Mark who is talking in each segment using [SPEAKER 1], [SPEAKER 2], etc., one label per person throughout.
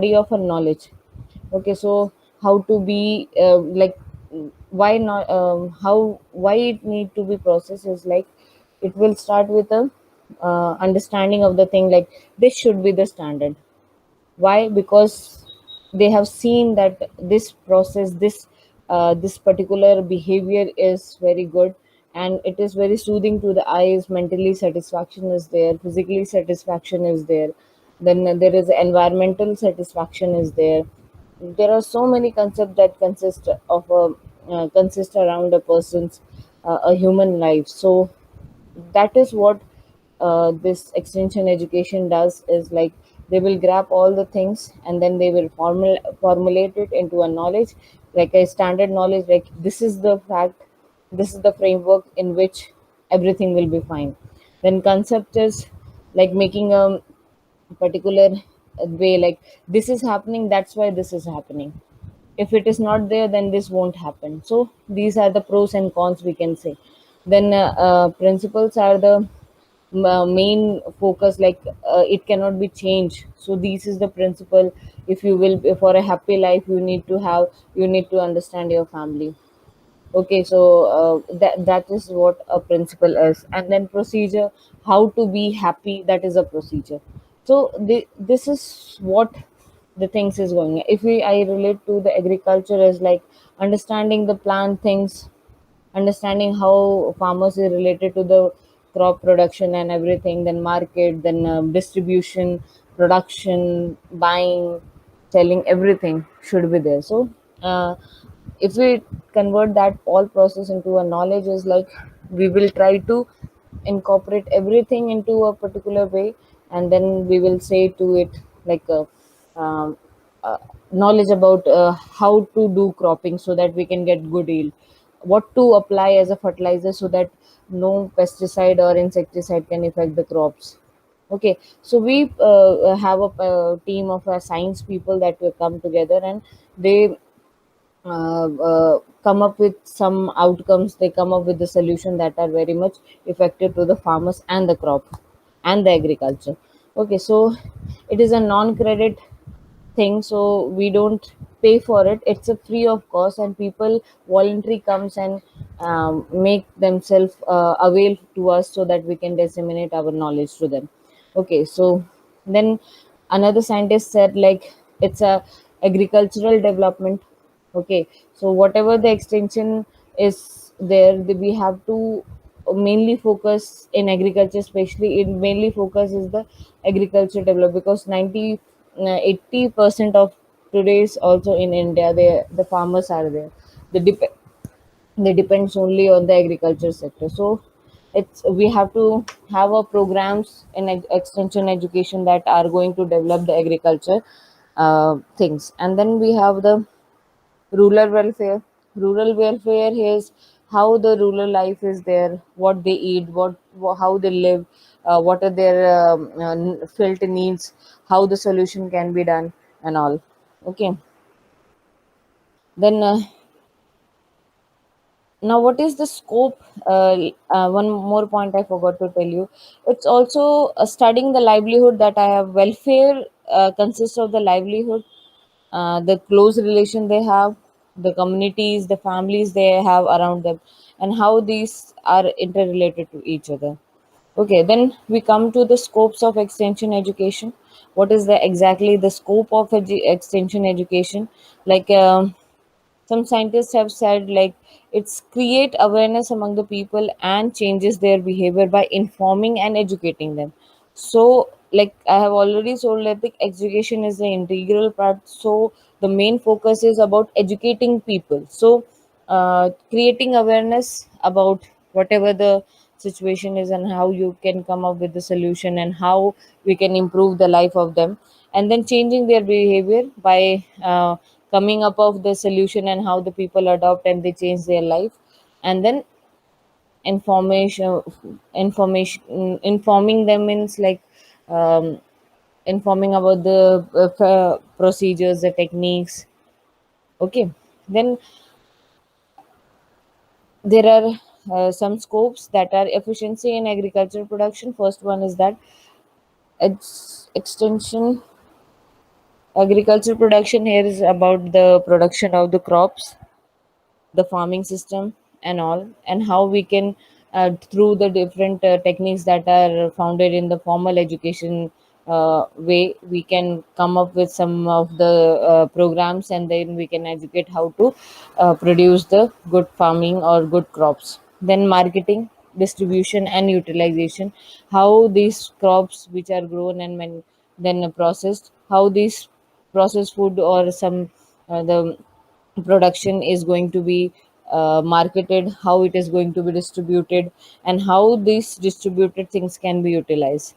[SPEAKER 1] body of a knowledge. Okay, so how to be why not how why it need to be processed is like it will start with a understanding of the thing, like this should be the standard. Why? Because they have seen that this process, this particular behavior is very good, and it is very soothing to the eyes. Mentally satisfaction is there, physically satisfaction is there, then there is environmental satisfaction is there. There are so many concepts that consist around a person's a human life. So that is what this extension education does, is like they will grab all the things and then they will formulate it into a knowledge, like a standard knowledge, like this is the fact, this is the framework in which everything will be fine. Then concept is like making a particular way, like this is happening, that's why this is happening. If it is not there, then this won't happen. So these are the pros and cons, we can say. Then principles are the main focus, like it cannot be changed. So this is the principle. If you will, for a happy life, you need to understand your family. Okay, so that is what a principle is. And then procedure, how to be happy, that is a procedure. So this is what the things is going. If we I relate to the agriculture as like understanding the plant things, understanding how farmers is related to the crop production and everything, then market, then distribution, production, buying, selling, everything should be there. So uh, if we convert that all process into a knowledge, is like we will try to incorporate everything into a particular way, and then we will say to it like um, uh, knowledge about how to do cropping so that we can get good yield, what to apply as a fertilizer so that no pesticide or insecticide can affect the crops. Okay, so we have a team of science people that will come together, and they come up with some outcomes. They come up with the solution that are very much effective to the farmers and the crop and the agriculture. Okay, so it is a non-credit thing, so we don't pay for it. It's a free of cost, and people voluntary comes and make themselves avail to us so that we can disseminate our knowledge to them. Okay, so then another scientist said like it's a agricultural development. Okay, so whatever the extension is there, we have to mainly focus in agriculture, especially it mainly focus is the agriculture develop, because 80% of today's also in India, the farmers are there. They depends only on the agriculture sector. So it's we have to have a programs in extension education that are going to develop the agriculture things. And then we have the rural welfare. Rural welfare is how the rural life is there, what they eat, how they live, what are their felt needs, how the solution can be done, and all. Okay, then now what is the scope? One more point I forgot to tell you. It's also studying the livelihood, that I have welfare consists of the livelihood, the close relation they have, the communities, the families they have around them, and how these are interrelated to each other. Okay, then we come to the scopes of extension education. What is the exactly the scope of extension education? Like some scientists have said like it's create awareness among the people and changes their behavior by informing and educating them. So like I have already told, I think education is the integral part. So the main focus is about educating people. So creating awareness about whatever the situation is, and how you can come up with the solution, and how we can improve the life of them, and then changing their behavior by coming up of the solution, and how the people adopt and they change their life. And then information informing them means like um, informing about the procedures, the techniques. Okay, then there are some scopes that are efficiency in agricultural production. First one is that extension Agriculture production here is about the production of the crops, the farming system and all, and how we can through the different techniques that are founded in the formal education way, we can come up with some of the programs, and then we can educate how to produce the good farming or good crops. Then marketing, distribution and utilization, how these crops which are grown and then processed, how these processed food or some the production is going to be marketed, how it is going to be distributed, and how these distributed things can be utilized.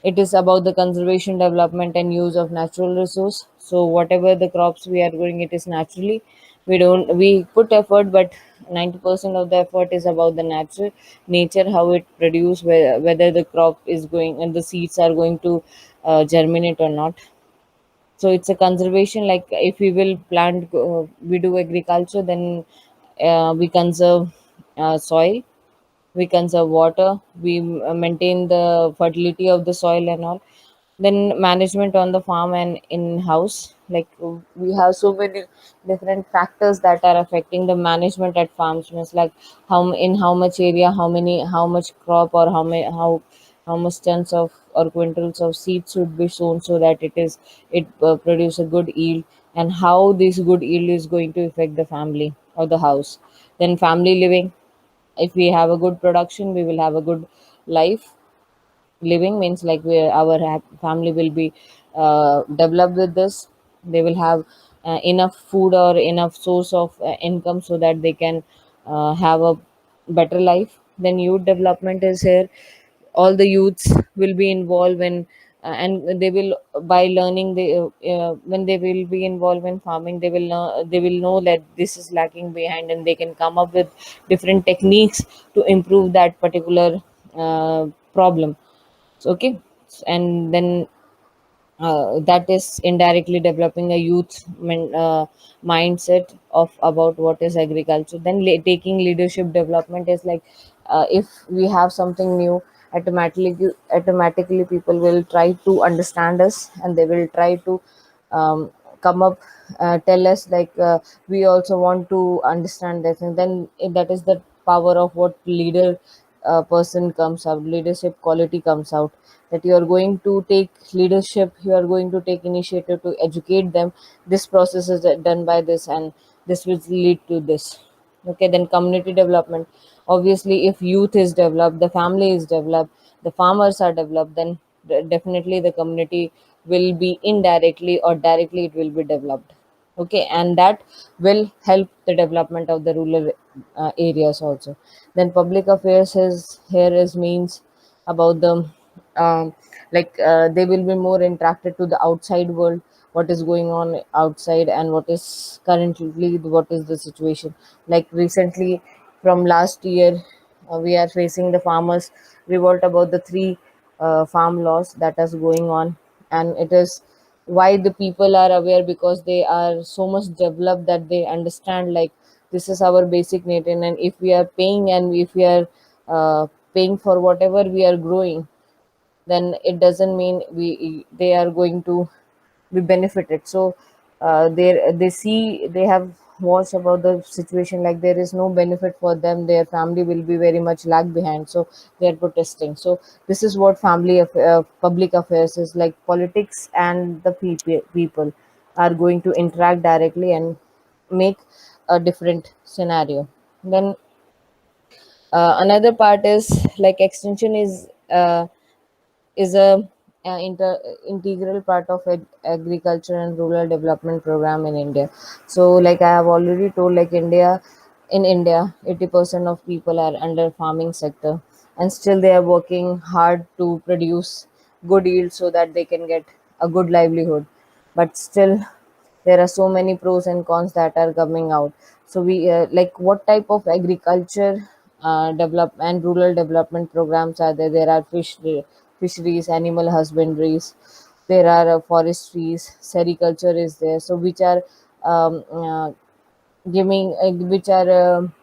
[SPEAKER 1] It is about the conservation, development, and use of natural resource. So whatever the crops we are growing, it is naturally. We put effort, but 90% of the effort is about the natural nature, how it produce, whether the crop is going and the seeds are going to germinate or not. So it's a conservation, like if we will plant we do agriculture, then we conserve soil, we conserve water, we maintain the fertility of the soil and all. Then management on the farm and in house, like we have so many different factors that are affecting the management at farms. Means like in how much area, how much crop, or how much tons of or quintals of seeds should be sown, so that it produce a good yield, and how this good yield is going to affect the family or the house. Then family living, if we have a good production, we will have a good life. Living means like our family will be developed with this. They will have enough food or enough source of income, so that they can have a better life. Then youth development is here. All the youths will be involved and they will, by learning, when they will be involved in farming, they will know that this is lacking behind, and they can come up with different techniques to improve that particular problem. So, okay. And then that is indirectly developing a mindset of about what is agriculture. Then taking leadership development is like, if we have something new, automatically people will try to understand us, and they will try to come up, tell us like, we also want to understand this. And then that is the power of what leader person comes out, leadership quality comes out, that you are going to take leadership, you are going to take initiative to educate them. This process is done by this, and this will lead to this. Okay. Then community development, obviously if youth is developed, the family is developed, the farmers are developed, then definitely the community will be indirectly or directly, it will be developed. Okay. And that will help the development of the rural areas also. Then public affairs is here is means about the they will be more interacted to the outside world, what is going on outside, and what is the situation. Like recently, from last year, we are facing the farmers revolt about the three farm laws that is going on. And it is why the people are aware, because they are so much developed that they understand like this is our basic need. And if we are paying, and if we are paying for whatever we are growing, then it doesn't mean they are going to be benefited. So they have watched about the situation, like there is no benefit for them, their family will be very much lag behind, so they are protesting. So this is what public affairs is like. Politics and the people are going to interact directly and make a different scenario. Then another part is like extension is integral part of agriculture and rural development program in India. So like I have already told, like in India 80% of people are under farming sector, and still they are working hard to produce good yield so that they can get a good livelihood. But still there are so many pros and cons that are coming out. So we like, what type of agriculture develop and rural development programs are there? There are fisheries, animal husbandries, there are forestries, sericulture is there, so which are um, uh, giving which are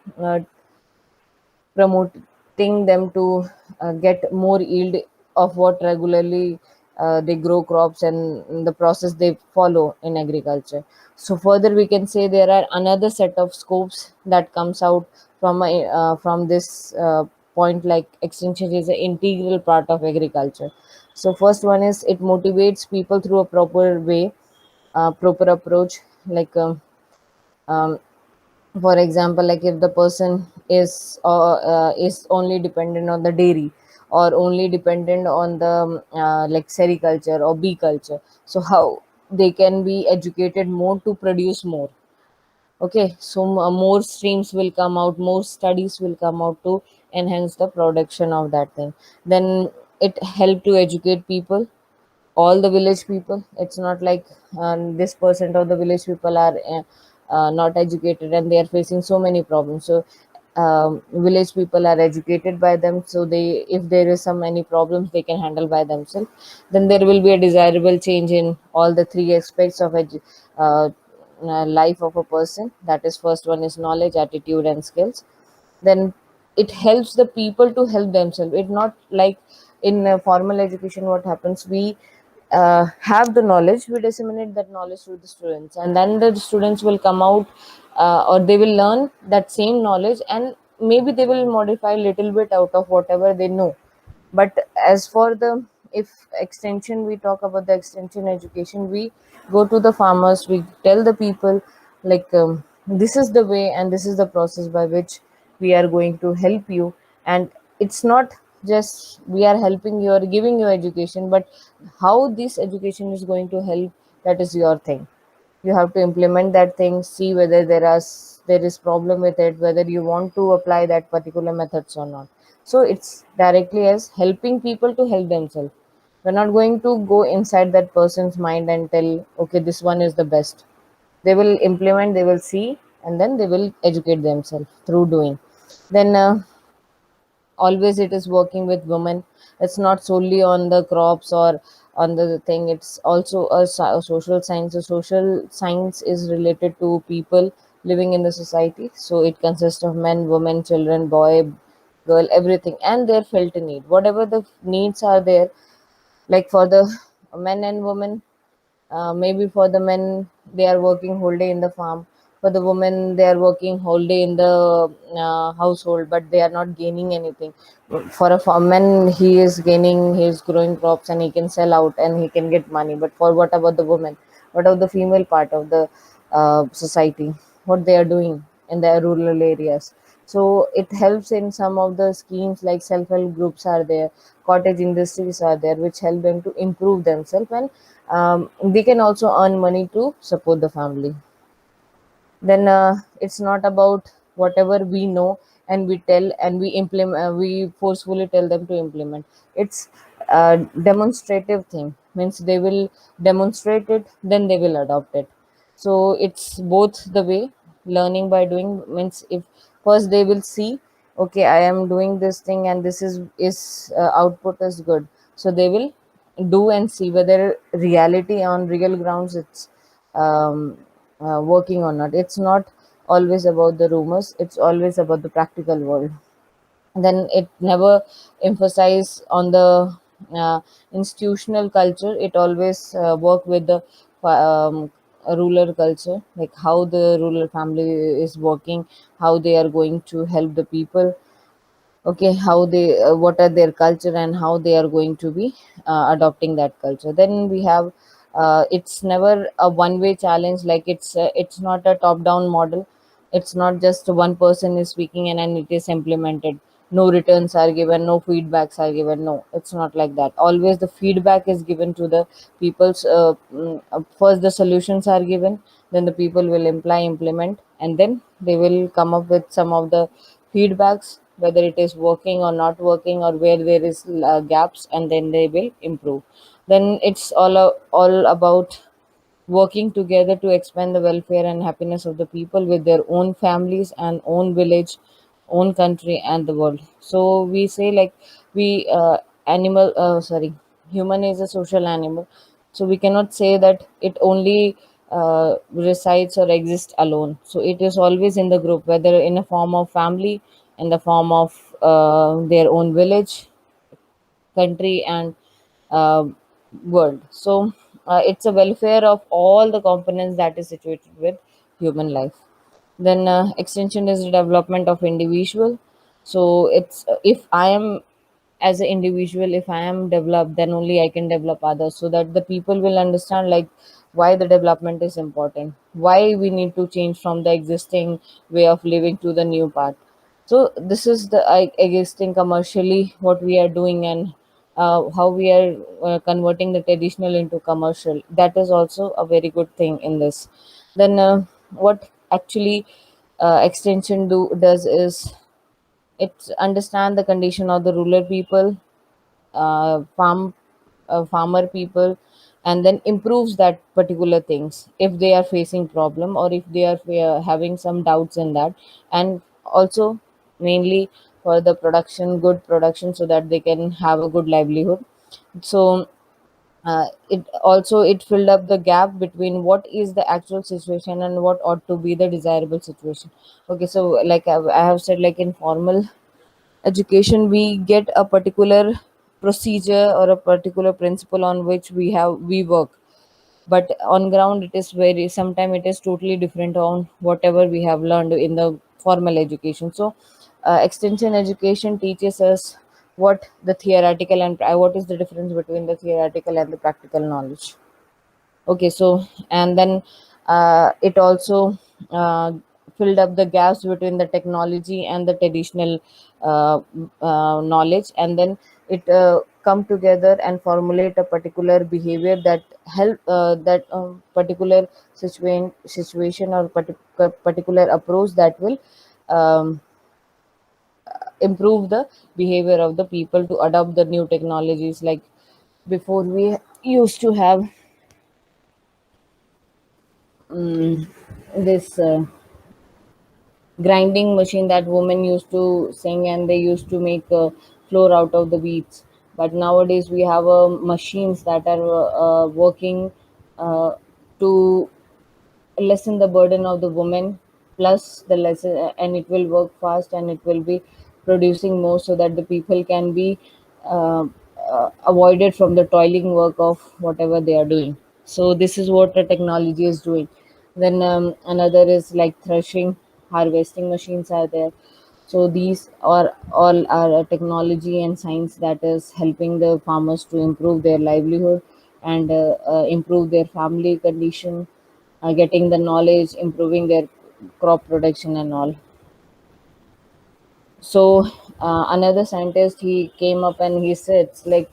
[SPEAKER 1] promoting them to get more yield of what regularly they grow crops, and the process they follow in agriculture. So further we can say there are another set of scopes that comes out from this point, like extension is an integral part of agriculture. So first one is it motivates people through a proper way, proper approach, like um, for example, like if the person is only dependent on the dairy, or only dependent on the like sericulture or bee culture, so how they can be educated more to produce more. Okay, so more streams will come out, more studies will come out to enhance the production of that thing. Then it help to educate people, all the village people. It's not like this percent of the village people are not educated and they are facing so many problems. So village people are educated by them, so they, if there is some any problems, they can handle by themselves. Then there will be a desirable change in all the three aspects of life of a person. That is, first one is knowledge, attitude and skills. Then it helps the people to help themselves. It's not like in formal education what happens, we have the knowledge, we disseminate that knowledge to the students, and then the students will come out, or they will learn that same knowledge, and maybe they will modify a little bit out of whatever they know. But as for the, if extension, we talk about the extension education, we go to the farmers, we tell the people, like this is the way and this is the process by which we are going to help you. And it's not just we are helping you or giving you education, but how this education is going to help, that is your thing. You have to implement that thing, see whether there is problem with it, whether you want to apply that particular methods or not. So it's directly as helping people to help themselves. We're not going to go inside that person's mind and tell, okay, this one is the best. They will implement, they will see, and then they will educate themselves through doing. Then always it is working with women. It's not solely on the crops or on the thing, it's also a social science. A social science is related to people living in the society, so it consists of men, women, children, boy, girl, everything, and their felt need, whatever the needs are there. Like for the men and women, maybe for the men, they are working whole day in the farm. For the women, they are working whole day in the household, but they are not gaining anything. For a farmer, he is gaining, he is growing crops and he can sell out and he can get money. But for what about the women? What about the female part of the society? What they are doing in the rural areas? So it helps in some of the schemes, like self-help groups are there, cottage industries are there, which help them to improve themselves, and they can also earn money to support the family. Then it's not about whatever we know and we tell and we implement, we forcefully tell them to implement. It's a demonstrative thing, means they will demonstrate it, then they will adopt it. So it's both the way. Learning by doing means, if first they will see, okay, I am doing this thing and this is output is good, so they will do and see whether reality on real grounds it's um, working or not. It's not always about the rumors, it's always about the practical world. Then it never emphasize on the institutional culture, it always work with the rural culture, like how the rural family is working, how they are going to help the people. Okay, how they what are their culture and how they are going to be adopting that culture. Then we have it's never a one way challenge, like it's not a top down model. It's not just one person is speaking and it is implemented, no returns are given, no feedbacks are given. No, it's not like that. Always the feedback is given to the people's first the solutions are given, then the people will implement, and then they will come up with some of the feedbacks, whether it is working or not working, or where there is gaps, and then they will improve. Then it's all about working together to expand the welfare and happiness of the people with their own families and own village, own country and the world. So we say, like, we animal sorry human is a social animal, so we cannot say that it only resides or exists alone. So it is always in the group, whether in a form of family, in the form of their own village, country, and uh, world. So it's a welfare of all the components that is situated with human life. Then extension is the development of individual. So it's if I am as an individual, if I am developed, then only I can develop others, so that the people will understand like why the development is important, why we need to change from the existing way of living to the new path. So this is the I guess think commercially what we are doing, and how we are converting the traditional into commercial. That is also a very good thing in this. Then what actually extension does is it understand the condition of the rural people, farm farmer people, and then improves that particular things if they are facing problem, or if they are having some doubts in that. And also mainly for the production, good production, so that they can have a good livelihood. So it also it filled up the gap between what is the actual situation and what ought to be the desirable situation. Okay, so like I have said, like in formal education we get a particular procedure or a particular principle on which we work, but on ground it is very sometimes it is totally different on whatever we have learned in the formal education. So extension education teaches us what the theoretical and what is the difference between the theoretical and the practical knowledge. Okay, so and then it also uh, filled up the gaps between the technology and the traditional knowledge, and then it come together and formulate a particular behavior that help that particular situation or particular approach that will um, improve the behavior of the people to adopt the new technologies. Like before we used to have this grinding machine that women used to sing, and they used to make flour out of the wheats. But nowadays we have machines that are working uh, to lessen the burden of the woman, plus the lesson, and it will work fast and it will be producing more, so that the people can be uh, avoided from the toiling work of whatever they are doing. So this is what the technology is doing. Then another is like threshing, harvesting machines are there. So these are all are technology and science that is helping the farmers to improve their livelihood and improve their family condition, getting the knowledge, improving their crop production and all. So another scientist he came up and he said like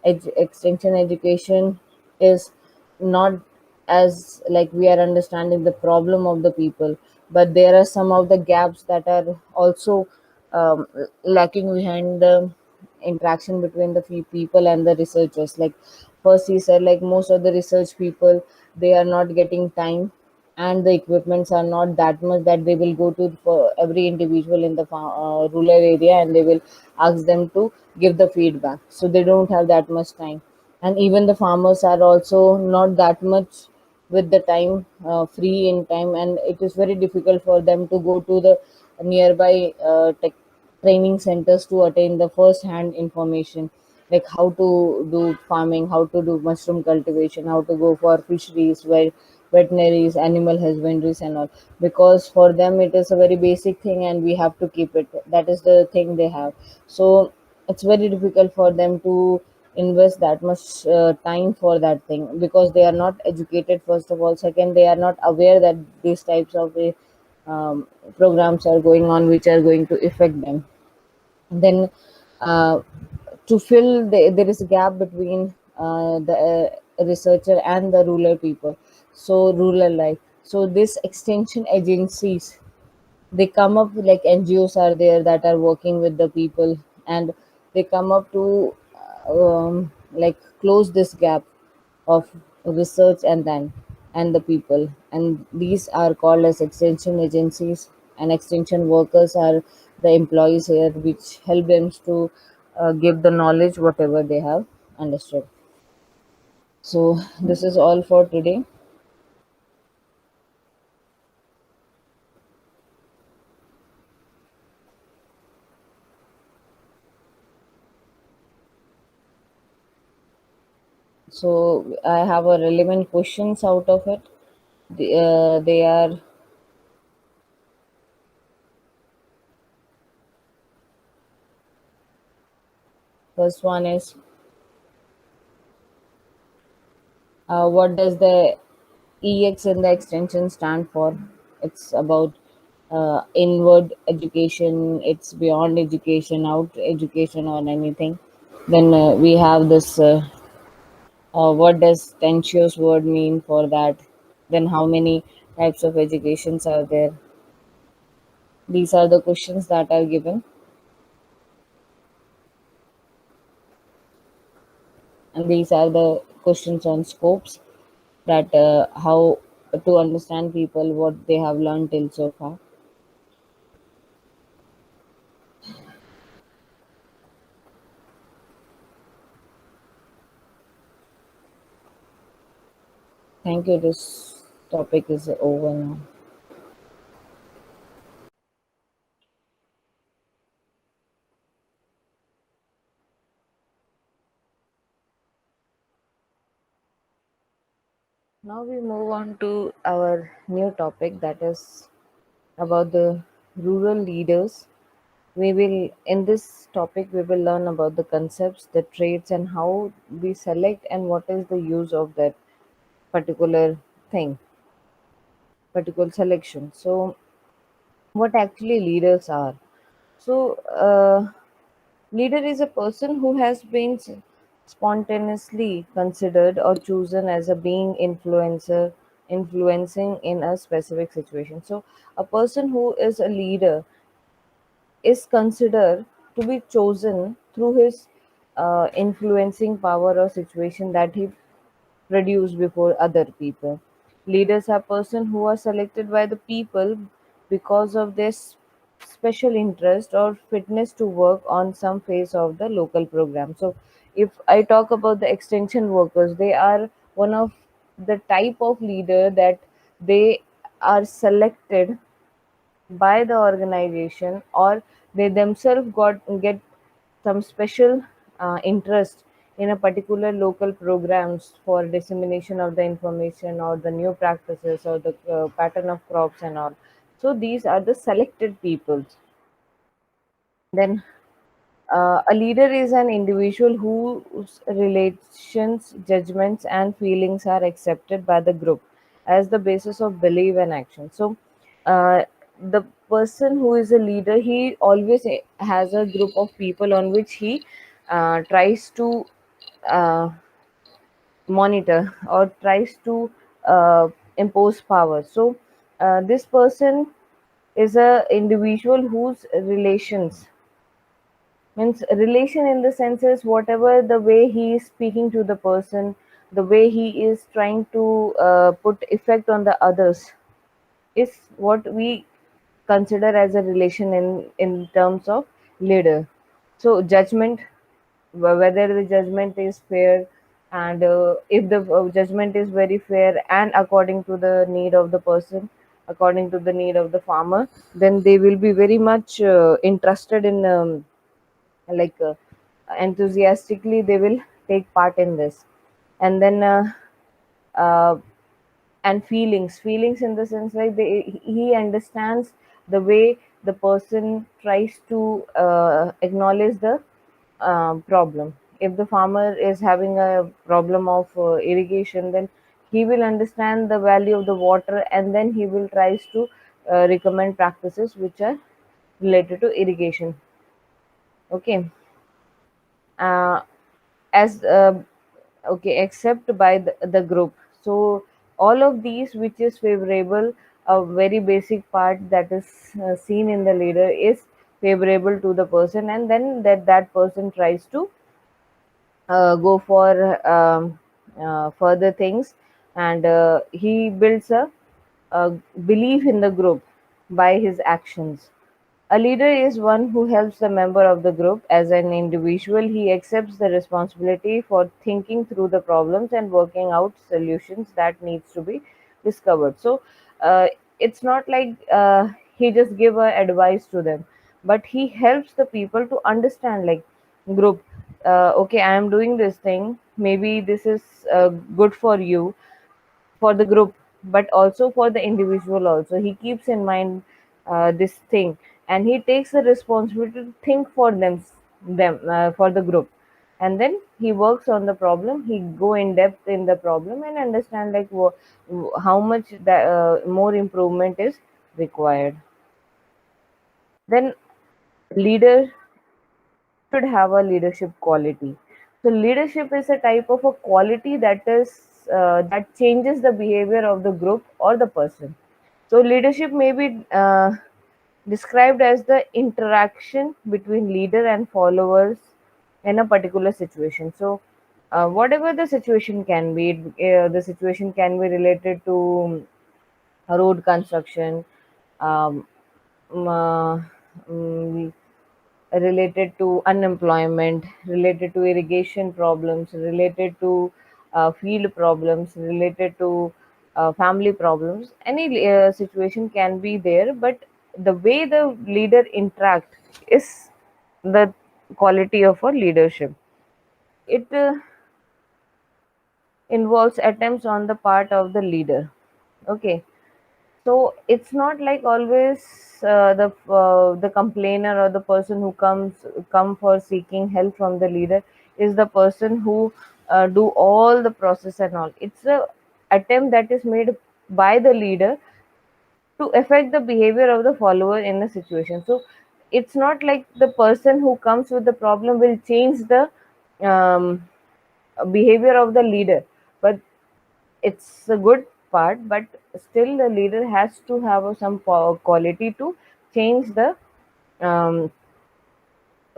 [SPEAKER 1] extension education is not as like we are understanding the problem of the people, but there are some of the gaps that are also um, lacking behind the interaction between the few people and the researchers. Like first he said like most of the research people, they are not getting time, and the equipments are not that much that they will go to for every individual in the rural area, and they will ask them to give the feedback, so they don't have that much time. And even the farmers are also not that much with the time, free in time, and it is very difficult for them to go to the nearby training centers to attain the first hand information, like how to do farming, how to do mushroom cultivation, how to go for fisheries, where veterinaries, animal husbandries and all. Because for them it is a very basic thing and we have to keep it, that is the thing they have. So it's very difficult for them to invest that much time for that thing, because they are not educated first of all. Second, they are not aware that these types of programs are going on which are going to affect them. Then uh, to fill there is a gap between the researcher and the rural people, so rural life. So this extension agencies, they come up with like NGOs are there that are working with the people, and they come up to like close this gap of research and then and the people, and these are called as extension agencies. And extension workers are the employees here which help them to give the knowledge whatever they have understood. So this is all for today. So I have a relevant questions out of it. They are, first one is, what does the EX in the extension stand for? It's about inward education, it's beyond education, out education, or anything. Then we have this, what does Tensho's word mean for that? Then how many types of educations are there? These are the questions that are given, and these are the questions on scopes, that how to understand people, what they have learned till so far. Thank you. This topic is over now. Now we move on to our new topic, that is about the rural leaders. We will, in this topic, we will learn about the concepts, the traits, and how we select and what is the use of that particular thing, particular selection. So, what actually leaders are? So, leader is a person who has been spontaneously considered or chosen as a being influencer, influencing in a specific situation. So, a person who is a leader is considered to be chosen through his influencing power or situation that he produced before other people. Leaders are persons who are selected by the people because of their special interest or fitness to work on some phase of the local program. So, if I talk about the extension workers, they are one of the type of leader that they are selected by the organization, or they themselves got get some special interest in a particular local programs for dissemination of the information or the new practices or the pattern of crops and all. So these are the selected peoples. Then a leader is an individual whose relations, judgments, and feelings are accepted by the group as the basis of belief and action. So, the person who is a leader, he always has a group of people on which he tries to uh, monitor or tries to uh, impose power. So, this person is a individual whose relations, means relation in the sense is whatever the way he is speaking to the person, the way he is trying to put effect on the others, is what we consider as a relation in terms of leader. So judgment, whether the judgment is fair, and if the judgment is very fair and according to the need of the person, according to the need of the farmer, then they will be very much interested in, like enthusiastically they will take part in this. And then uh, and feelings in the sense, like he understands the way the person tries to acknowledge the problem. If the farmer is having a problem of irrigation, then he will understand the value of the water, and then he will tries to recommend practices which are related to irrigation. Okay. uh, as okay, except by the group. So all of these which is favorable, a very basic part that is seen in the leader is favorable to the person, and then that person tries to go for further things, and he builds a belief in the group by his actions. A leader is one who helps the member of the group. As an individual, he accepts the responsibility for thinking through the problems and working out solutions that needs to be discovered. So it's not like he just give a advice to them, but he helps the people to understand, like, group. Okay, I am doing this thing. maybe this is good for you, for the group, but also for the individual also. He keeps in mind this thing, and he takes the responsibility to think for them for the group, and then he works on the problem. He go in depth in the problem and understand like how much more improvement is required. Then leader should have a leadership quality. So leadership is a type of a quality that changes the behavior of the group or the person. So leadership may be described as the interaction between leader and followers in a particular situation. So whatever the situation can be, the situation can be related to road construction, um, um, uh, mm, related to unemployment, related to irrigation problems, related to field problems, related to family problems. Any situation can be there, but the way the leader interact is the quality of a leadership. It involves attempts on the part of the leader. Okay, so it's not like always the complainer or the person who come for seeking help from the leader is the person who do all the process and all. It's a attempt that is made by the leader to affect the behavior of the follower in a situation. So it's not like the person who comes with the problem will change the um, behavior of the leader, but it's a good part, but still the leader has to have some quality to change the um,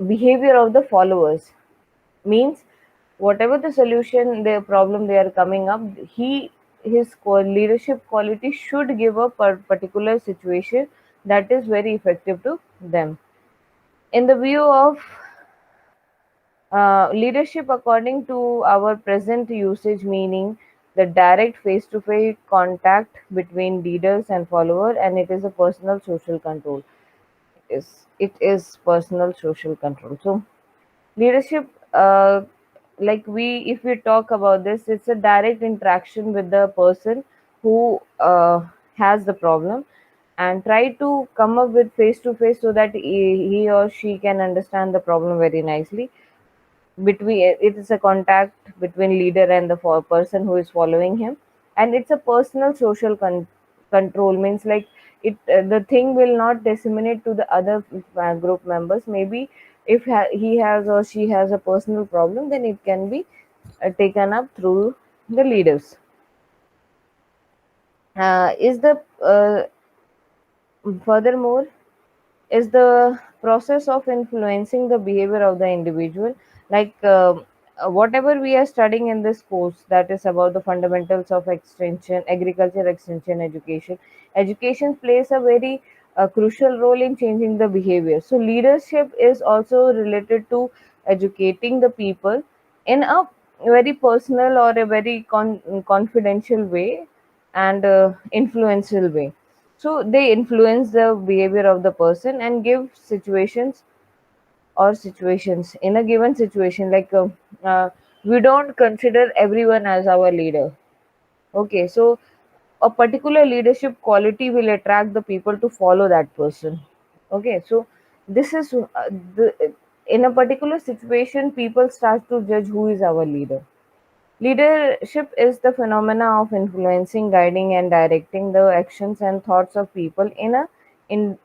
[SPEAKER 1] behavior of the followers. Means whatever the solution, the problem they are coming up, leadership quality should give a particular situation that is very effective to them. In the view of leadership, according to our present usage, meaning the direct face-to-face contact between leaders and follower, and it is a personal social control. It is personal social control. So leadership, like we, if we talk about this, it's a direct interaction with the person who has the problem, and try to come up with face to face so that he or she can understand the problem very nicely. Between it is a contact between leader and the person who is following him, and it's a personal social control. Means like it the thing will not disseminate to the other group members. Maybe if he has or she has a personal problem, then it can be taken up through the leaders. Is the Furthermore, is the process of influencing the behavior of the individual. Like whatever we are studying in this course, that is about the fundamentals of extension agriculture extension education plays a very crucial role in changing the behavior. So leadership is also related to educating the people in a very personal or a very confidential way, and influential way. So they influence the behavior of the person and give situations in a given situation. Like we don't consider everyone as our leader. Okay, so a particular leadership quality will attract the people to follow that person. Okay, so this is the in a particular situation, people start to judge who is our leader. Leadership is the phenomena of influencing, guiding, and directing the actions and thoughts of people in a in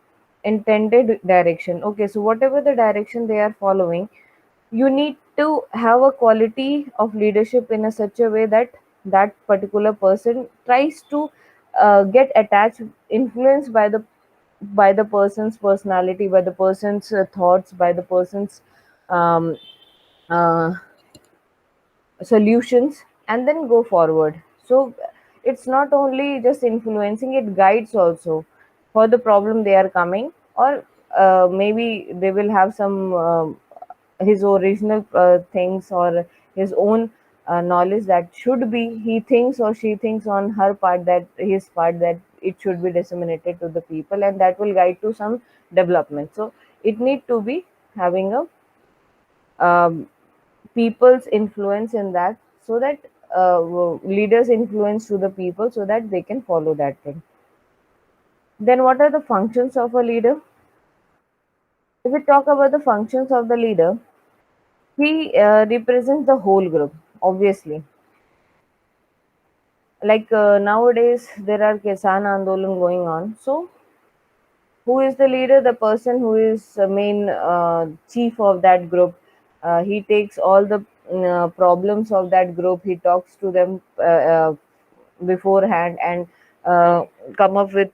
[SPEAKER 1] intended direction. Okay, so whatever the direction they are following, you need to have a quality of leadership in a such a way that that particular person tries to get attached, influenced by the person's personality, by the person's thoughts, by the person's um, uh, solutions, and then go forward. So it's not only just influencing, it guides also for the problem they are coming, or maybe they will have some his original things or his own knowledge that should be, he thinks or she thinks on her part, that his part, that it should be disseminated to the people, and that will guide to some development. So it need to be having a um, people's influence in that, so that leaders influence to the people so that they can follow that thing. Then what are the functions of a leader? If we talk about the functions of the leader, he represents the whole group, obviously. Like nowadays there are Kisan Andolan going on. So who is the leader? The person who is main chief of that group. He takes all the problems of that group. He talks to them beforehand, and uh, come up with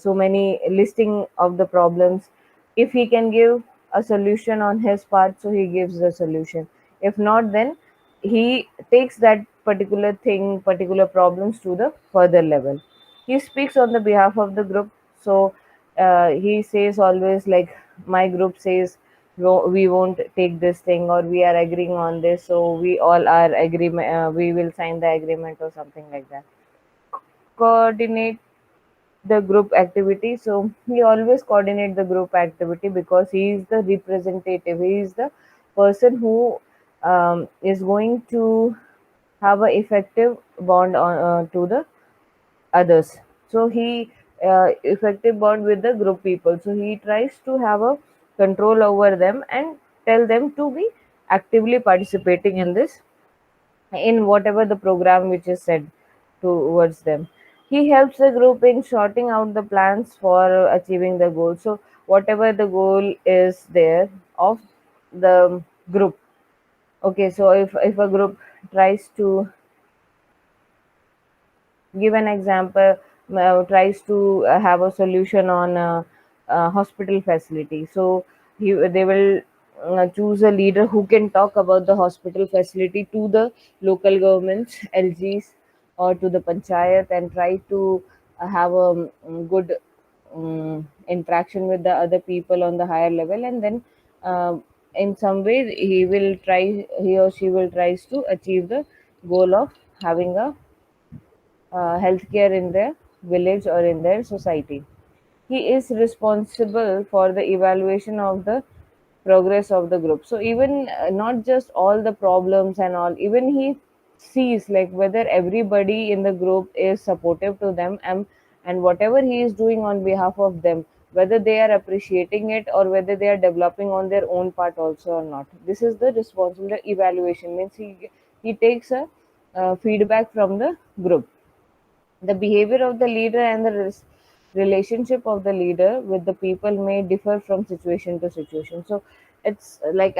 [SPEAKER 1] so many listing of the problems. If he can give a solution on his part, so he gives the solution. If not, then he takes that particular thing, particular problems to the further level. He speaks on the behalf of the group. So he says always like, my group says, we won't take this thing, or we are agreeing on this, so we all are agreement, we will sign the agreement or something like that. Coordinate the group activity. So he always coordinate the group activity because he is the representative, he is the person who is going to have a effective bond on to the others. So he effective bond with the group people. So he tries to have a control over them and tell them to be actively participating in this, in whatever the program which is set towards them. He helps the group in sorting out the plans for achieving the goal. So whatever the goal is there of the group. Okay, so if a group tries to give an example, tries to have a solution on hospital facility. So they will choose a leader who can talk about the hospital facility to the local governments, LGs, or to the panchayat, and try to have a good interaction with the other people on the higher level. And then in some way he or she will tries to achieve the goal of having a healthcare in their village or in their society. He is responsible for the evaluation of the progress of the group. So even not just all the problems and all, even he sees like whether everybody in the group is supportive to them, and whatever he is doing on behalf of them, whether they are appreciating it or whether they are developing on their own part also or not. This is the responsible evaluation, means he takes a feedback from the group. The behavior of the leader and the relationship of the leader with the people may differ from situation to situation. So it's like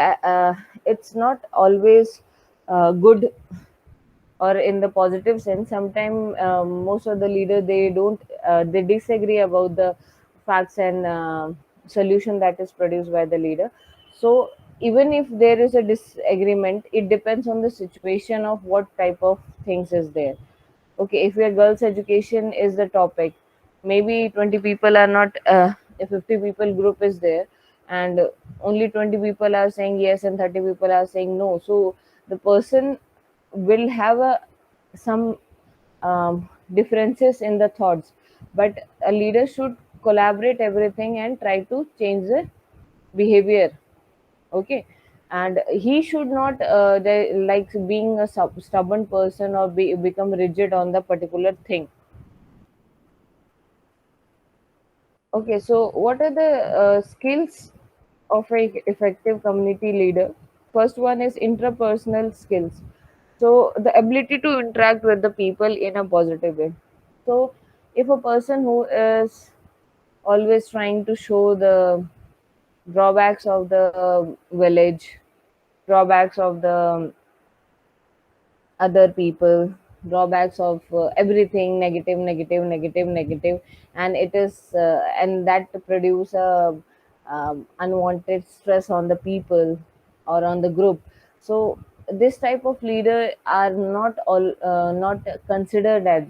[SPEAKER 1] it's not always good or in the positive sense. Sometimes most of the leader, they don't they disagree about the facts and solution that is produced by the leader. So even if there is a disagreement, it depends on the situation of what type of things is there. Okay, if your girls education is the topic, maybe 20 people are not a 50 people group is there, and only 20 people are saying yes and 30 people are saying no. So the person will have a some differences in the thoughts, but a leader should collaborate everything and try to change the behavior. Okay, and he should not like being a stubborn person or become rigid on the particular thing. Okay, so what are the skills of a effective community leader? First one is interpersonal skills. So the ability to interact with the people in a positive way. So if a person who is always trying to show the drawbacks of the village, drawbacks of the other people, drawbacks of everything, negative, negative, negative, negative, and it is and that produce a unwanted stress on the people or on the group. So this type of leader are not all not considered as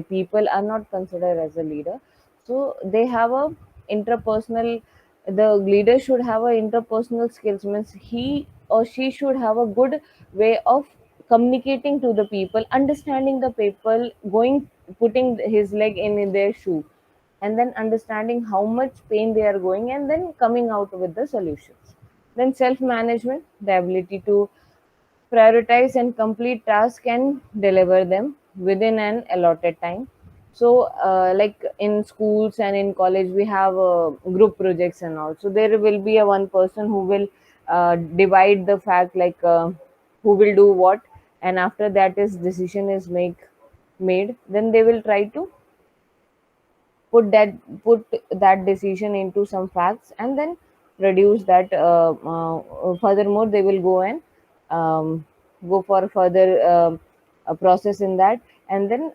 [SPEAKER 1] people are not considered as a leader. So they have a interpersonal, the leader should have a interpersonal skills, means he or she should have a good way of communicating to the people, understanding the people, going putting his leg in their shoe, and then understanding how much pain they are going, and then coming out with the solutions. Then self management, the ability to prioritize and complete tasks and deliver them within an allotted time. So like in schools and in college we have group projects and all, so there will be a one person who will divide the fact, like who will do what, and after that is decision is made, then they will try to put that put that decision into some facts, and then reduce that. Furthermore, they will go and go for further process in that, and then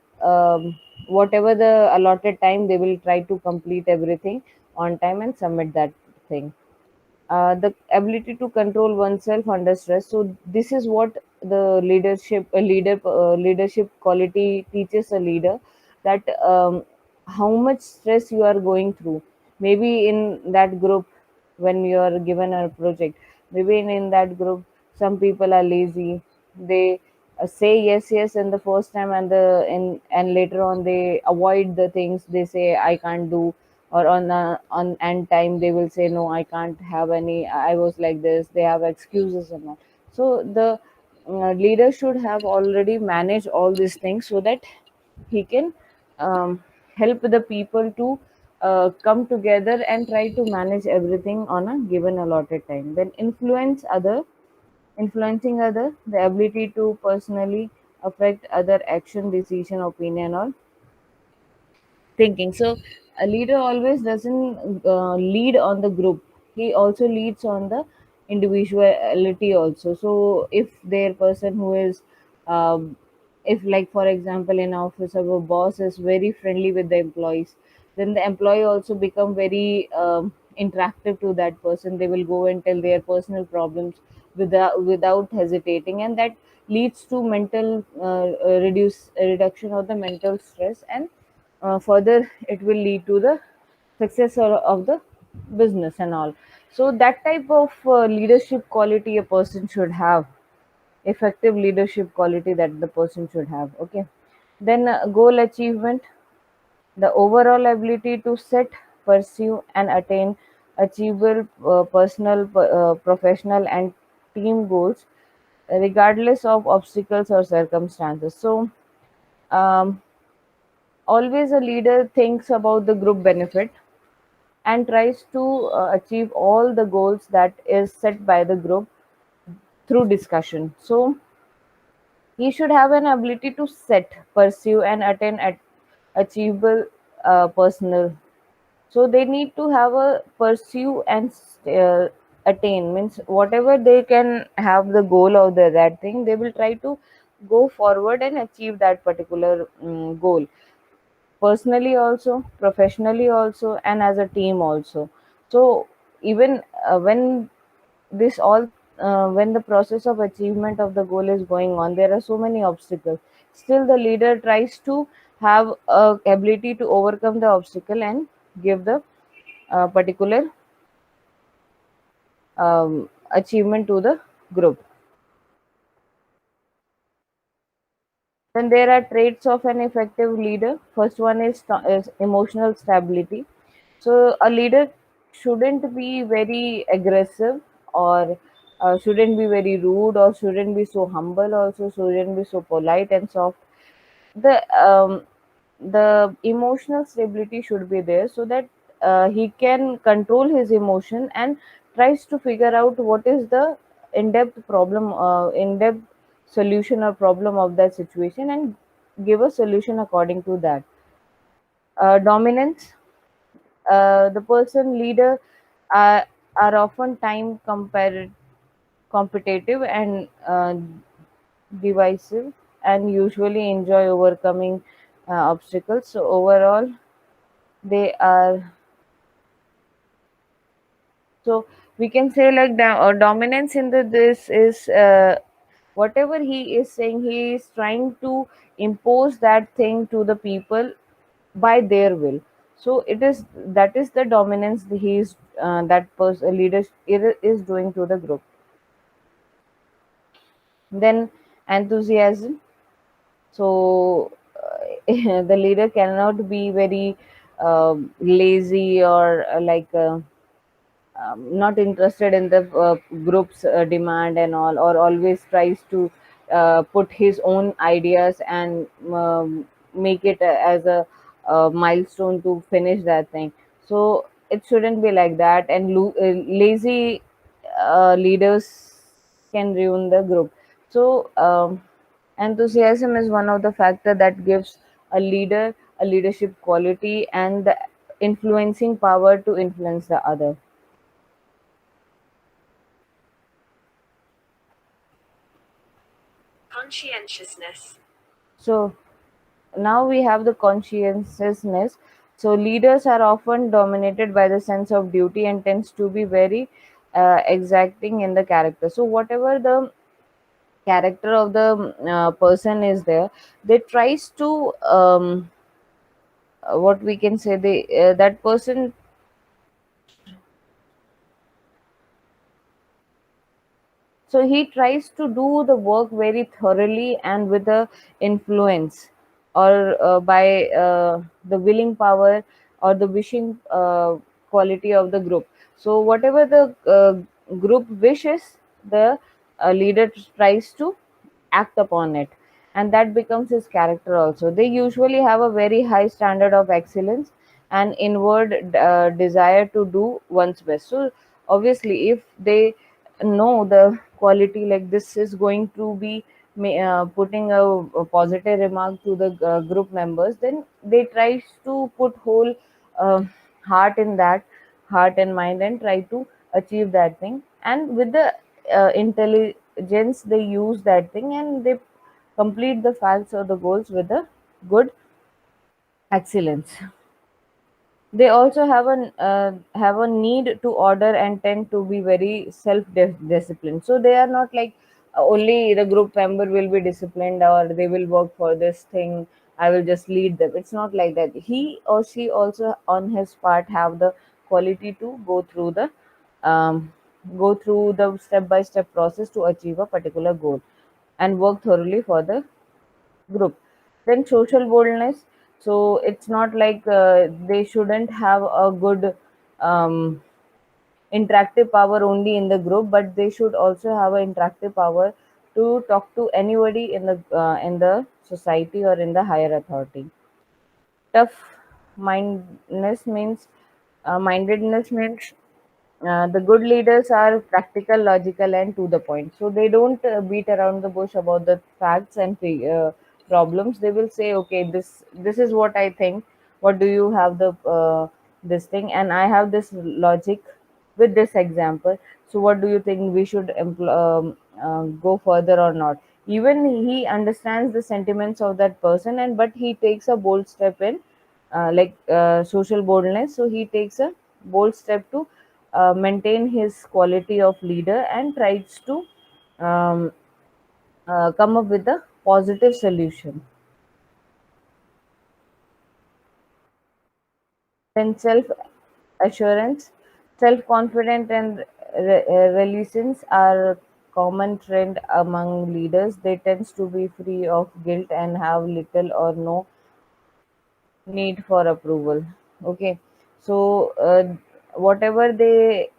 [SPEAKER 1] whatever the allotted time, they will try to complete everything on time and submit that thing. The ability to control oneself under stress. So this is what the leadership quality teaches a leader, that how much stress you are going through. Maybe in that group, when you are given a project, maybe in that group some people are lazy. They say yes yes in the first time, and and later on they avoid the things. They say I can't do, or on end time they will say no, I can't have any, I was like this. They have excuses and all. So the leader should have already managed all these things, so that he can help the people to come together and try to manage everything on a given allotted time. Then influencing other, the ability to personally affect other action, decision, opinion, or thinking. So a leader always doesn't lead on the group. He also leads on the individuality also. So if their person who is, um, if like for example in office, our boss is very friendly with the employees, then the employee also become very interactive to that person. They will go and tell their personal problems without hesitating, and that leads to mental reduction of the mental stress, and further it will lead to the success of the business and all. So that type of leadership quality a person should have, effective leadership quality that the person should have. Okay. Then goal achievement, the overall ability to set, pursue, and attain achievable personal, professional, and team goals, regardless of obstacles or circumstances. So um, always a leader thinks about the group benefit and tries to achieve all the goals that is set by the group through discussion. So he should have an ability to set, pursue, and attain at achievable personal. So they need to have a pursue and attain, means whatever they can have the goal of that thing, they will try to go forward and achieve that particular goal, personally also, professionally also, and as a team also. So even when this all when the process of achievement of the goal is going on, there are so many obstacles. Still the leader tries to have a ability to overcome the obstacle and give the particular achievement to the group. Then there are traits of an effective leader. First one is emotional stability. So a leader shouldn't be very aggressive, or shouldn't be very rude, or shouldn't be so humble, also shouldn't be so polite and soft. The emotional stability should be there, so that he can control his emotion and tries to figure out what is the in-depth solution or problem of that situation, and give a solution according to that. Dominance, the person leader are, are often competitive and divisive, and usually enjoy overcoming obstacles. So overall they are, so we can say like dominance in this is whatever he is saying, he is trying to impose that thing to the people by their will. So it is, that is the dominance he is that person leader is doing to the group. Then enthusiasm. So the leader cannot be very lazy, or not interested in the group's demand and all, or always tries to put his own ideas and make it as a milestone to finish that thing. So it shouldn't be like that, and lazy leaders can ruin the group. So enthusiasm is one of the factor that gives a leader a leadership quality and the influencing power to influence the other.
[SPEAKER 2] Conscientiousness.
[SPEAKER 1] So now we have the conscientiousness. So leaders are often dominated by the sense of duty and tends to be very exacting in the character. So whatever the character of the person is there, they tries to what we can say, they that person, so he tries to do the work very thoroughly and with the influence, or by the willing power or the wishing quality of the group. So whatever the group wishes, the leader tries to act upon it, and that becomes his character also. They usually have a very high standard of excellence and inward desire to do one's best. So obviously if they know the quality, like this is going to be putting a positive remark to the group members, then they try to put whole uh, heart in that, heart and mind, and try to achieve that thing. And with the intelligence, they use that thing and they complete the facts or the goals with a good excellence. They also have a need to order and tend to be very self disciplined. So they are not like only the group member will be disciplined or they will work for this thing, I will just lead them. It's not like that. He or she also on his part have the quality to um, go through the step by step process to achieve a particular goal and work thoroughly for the group. Then social boldness. So it's not like they shouldn't have a good um, interactive power only in the group, but they should also have an interactive power to talk to anybody in the society or in the higher authority. Tough mindedness means the good leaders are practical, logical, and to the point. So they don't beat around the bush about the facts and problems. They will say, okay, this is what I think. What do you have the this thing? And I have this logic with this example. So what do you think we should go further or not? Even he understands the sentiments of that person, and but he takes a bold step in social boldness. So he takes a bold step to maintain his quality of leader and tries to um, come up with a positive solution. Then self assurance, self confident, and resilience are common trend among leaders. They tends to be free of guilt and have little or no need for approval. Okay, so whatever they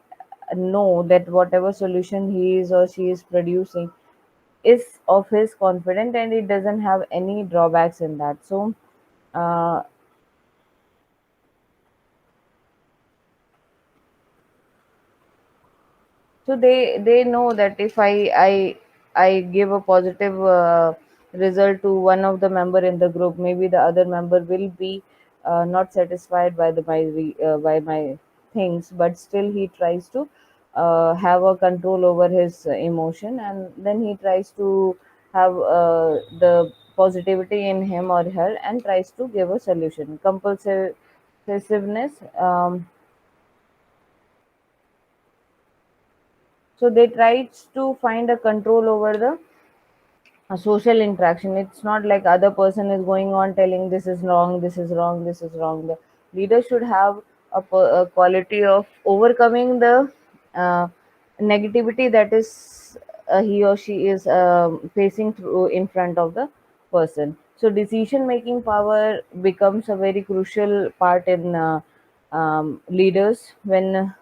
[SPEAKER 1] know, that whatever solution he is or she is producing is of his confident and it doesn't have any drawbacks in that. So uh, so they know that if I give a positive result to one of the member in the group, maybe the other member will be not satisfied by by my things, but still he tries to have a control over his emotion, and then he tries to have the positivity in him or her and tries to give a solution. Compulsiveness, so they try to find a control over the a social interaction. It's not like other person is going on telling this is wrong, this is wrong, this is wrong. The leader should have a quality of overcoming the uh, negativity that is he or she is facing through in front of the person. So decision making power becomes a very crucial part in leaders when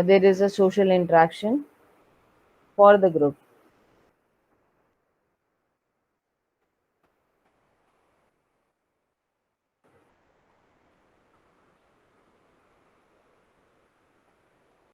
[SPEAKER 1] there is a social interaction for the group.